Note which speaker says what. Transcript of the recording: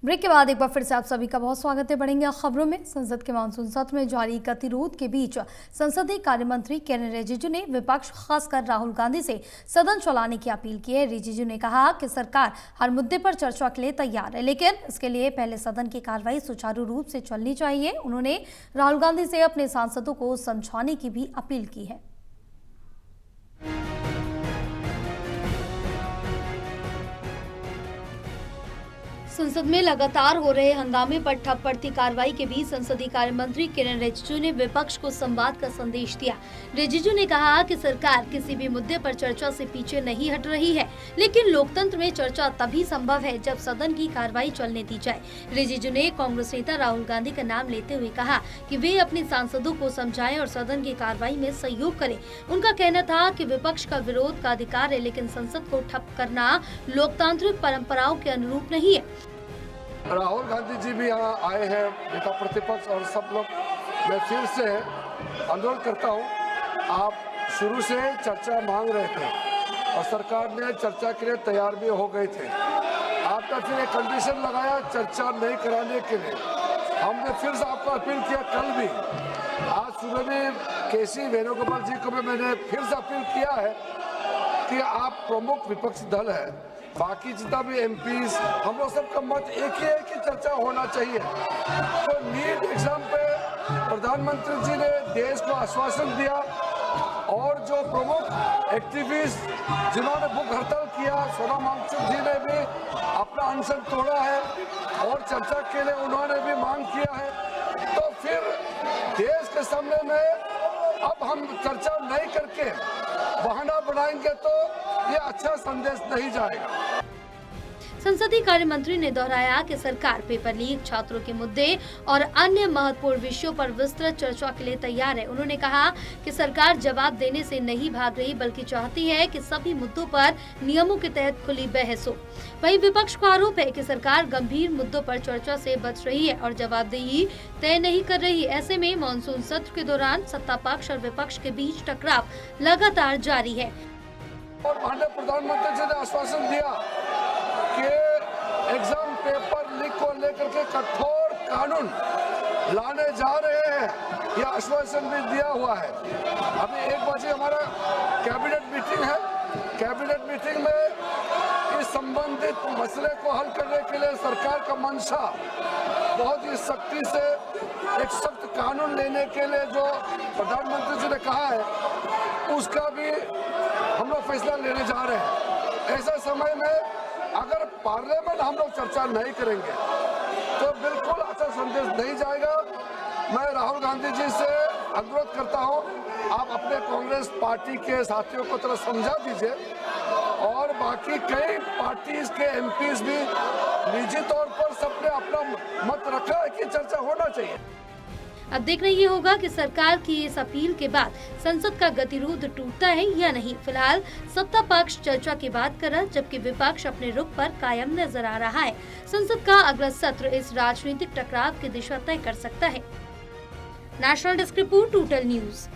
Speaker 1: Break के बाद एक बार फिर से आप सभी का बहुत स्वागत है। बढ़ेंगे खबरों में। संसद के मानसून सत्र में जारी गतिरोध के बीच संसदीय कार्य मंत्री किरेन रिजिजू ने विपक्ष खासकर राहुल गांधी से सदन चलाने की अपील की है। रिजिजू ने कहा कि सरकार हर मुद्दे पर चर्चा के लिए तैयार है, लेकिन इसके लिए पहले सदन की कार्रवाई सुचारू रूप से चलनी चाहिए। उन्होंने राहुल गांधी से अपने सांसदों को समझाने की भी अपील की है। संसद में लगातार हो रहे हंगामे पर ठप पड़ती कार्रवाई के बीच संसदीय कार्य मंत्री किरेन रिजिजू ने विपक्ष को संवाद का संदेश दिया। रिजिजू ने कहा कि सरकार किसी भी मुद्दे पर चर्चा से पीछे नहीं हट रही है, लेकिन लोकतंत्र में चर्चा तभी संभव है जब सदन की कार्रवाई चलने दी जाए। रिजिजू ने कांग्रेस नेता राहुल गांधी का नाम लेते हुए कहा कि वे अपने सांसदों को समझाएं और सदन की कार्रवाई में सहयोग करें। उनका कहना था कि विपक्ष का विरोध का अधिकार है, लेकिन संसद को ठप करना लोकतांत्रिक परंपराओं के अनुरूप नहीं है।
Speaker 2: राहुल गांधी जी भी यहाँ आए हैं, नेता प्रतिपक्ष और सब लोग। मैं फिर से अनुरोध करता हूँ, आप शुरू से चर्चा मांग रहे थे और सरकार ने चर्चा के लिए तैयार भी हो गए थे। आपने फिर एक कंडीशन लगाया चर्चा नहीं कराने के लिए। हमने फिर से आपको अपील किया, कल भी, आज सुबह में केसी वेणुगोपाल जी को भी मैंने फिर से अपील किया है कि आप प्रमुख विपक्षी दल है, बाकी जितना भी एमपीज, हम लोग सबका मत एक ही है कि चर्चा होना चाहिए। तो नीट एग्जाम पे प्रधानमंत्री जी ने देश को आश्वासन दिया और जो प्रमुख एक्टिविस्ट जिन्होंने भूख हड़ताल किया, सोनम वांगचुक जी ने भी अपना अनशन तोड़ा है और चर्चा के लिए उन्होंने भी मांग किया है। तो फिर देश के सामने में अब हम चर्चा नहीं करके बहाना बनाएंगे तो ये अच्छा संदेश नहीं जाएगा।
Speaker 1: संसदीय कार्य मंत्री ने दोहराया कि सरकार पेपर लीक, छात्रों के मुद्दे और अन्य महत्वपूर्ण विषयों पर विस्तृत चर्चा के लिए तैयार है। उन्होंने कहा कि सरकार जवाब देने से नहीं भाग रही, बल्कि चाहती है कि सभी मुद्दों पर नियमों के तहत खुली बहस हो। वहीं विपक्ष का आरोप है कि सरकार गंभीर मुद्दों पर चर्चा से बच रही है और जवाबदेही तय नहीं कर रही। ऐसे में मानसून सत्र के दौरान सत्ता पक्ष और विपक्ष के बीच टकराव लगातार जारी है।
Speaker 2: और माननीय प्रधानमंत्री जी ने आश्वासन दिया कि एग्जाम पेपर लीक को लेकर के कठोर कानून लाने जा रहे हैं, यह आश्वासन भी दिया हुआ है। अभी 1 बजे हमारा कैबिनेट मीटिंग है। कैबिनेट मीटिंग में इस संबंधित मसले को हल करने के लिए सरकार का मंशा बहुत ही सख्ती से एक सख्त कानून लेने के लिए जो प्रधानमंत्री जी ने कहा है, उसका भी हम लोग फैसला लेने जा रहे हैं। ऐसे समय में अगर पार्लियामेंट हम लोग चर्चा नहीं करेंगे तो बिल्कुल अच्छा संदेश नहीं जाएगा। मैं राहुल गांधी जी से अनुरोध करता हूं, आप अपने कांग्रेस पार्टी के साथियों को थोड़ा समझा दीजिए और बाकी कई पार्टीज के एमपीज भी निजी तौर पर सबने अपना मत रखा है कि चर्चा होना चाहिए।
Speaker 1: अब देखना ये होगा कि सरकार की इस अपील के बाद संसद का गतिरोध टूटता है या नहीं। फिलहाल सत्ता पक्ष चर्चा की बात कर रहा, जबकि विपक्ष अपने रुख पर कायम नजर आ रहा है। संसद का अगला सत्र इस राजनीतिक टकराव की दिशा तय कर सकता है। National desk report, total news.